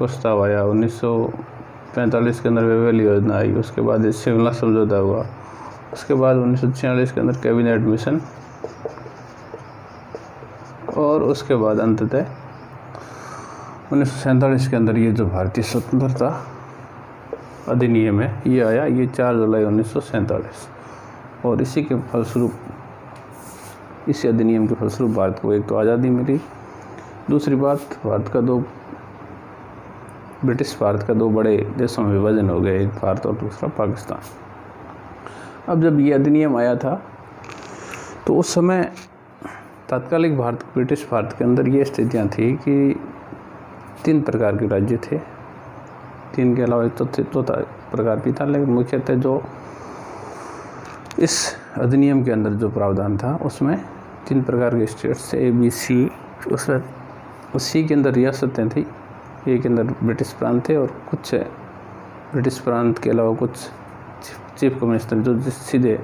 प्रस्ताव आया, 1945 के अंदर वेवेल योजना आई, उसके बाद शिमला समझौता हुआ, उसके बाद 1946 के अंदर कैबिनेट मिशन, और उसके बाद अंततः 1947 के अंदर ये जो भारतीय स्वतंत्रता अधिनियम है ये आया, ये 4 जुलाई 1947। और इसी के फलस्वरूप, इसी अधिनियम के फलस्वरूप भारत को एक तो आज़ादी मिली, दूसरी बात ब्रिटिश भारत का 2 बड़े देशों में विभाजन हो गया, एक भारत और दूसरा पाकिस्तान। अब जब ये अधिनियम आया था तो उस समय तात्कालिक ब्रिटिश भारत के अंदर ये स्थितियाँ थी कि 3 प्रकार के राज्य थे, 3 के अलावा एक चौथा प्रकार भी था, लेकिन मुख्यतः जो इस अधिनियम के अंदर जो प्रावधान था उसमें 3 प्रकार के स्टेट्स थे, ABC। उसमें सी के अंदर रियासतें थी, ए के अंदर ब्रिटिश प्रांत थे, और कुछ ब्रिटिश प्रांत के अलावा कुछ चीफ कमिश्नर जो सीधे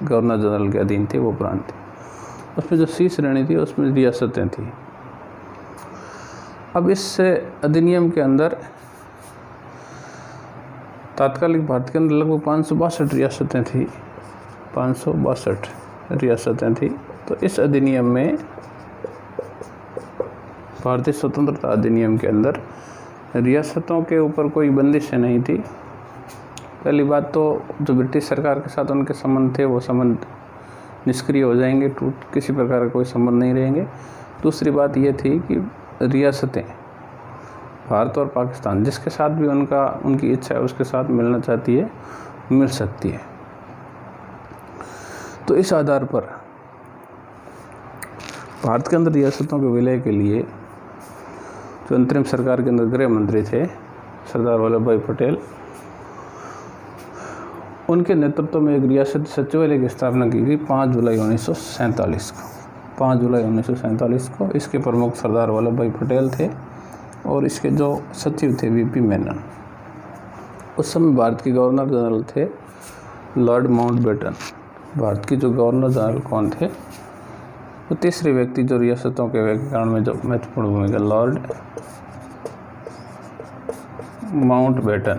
गवर्नर जनरल के अधीन थे वो प्रांत थे। उसमें जो सी श्रेणी थी उसमें रियासतें थी। अब इस अधिनियम के अंदर तात्कालिक भारत के अंदर लगभग 562 रियासतें थी, 562 रियासतें थी। तो इस अधिनियम में, भारतीय स्वतंत्रता अधिनियम के अंदर रियासतों के ऊपर कोई बंदिशें नहीं थी। पहली बात तो जो ब्रिटिश सरकार के साथ उनके संबंध थे वो संबंध निष्क्रिय हो जाएंगे, किसी प्रकार का कोई संबंध नहीं रहेंगे। दूसरी बात ये थी कि रियासतें भारत और पाकिस्तान जिसके साथ भी उनकी इच्छा है उसके साथ मिलना चाहती है, मिल सकती है। तो इस आधार पर भारत के अंदर रियासतों के विलय के लिए जो अंतरिम सरकार के अंदर गृह मंत्री थे सरदार वल्लभ भाई पटेल, उनके नेतृत्व में एक रियासती सचिवालय की स्थापना की गई 5 जुलाई 1947 को। 5 जुलाई 1947 को इसके प्रमुख सरदार वल्लभ भाई पटेल थे और इसके जो सचिव थे VP मेनन। उस समय भारत के गवर्नर जनरल थे लॉर्ड माउंटबेटन। भारत की जो गवर्नर जनरल कौन थे? तो तीसरे व्यक्ति जो रियासतों के एकीकरण में जो महत्वपूर्ण भूमिका, लॉर्ड माउंटबेटन।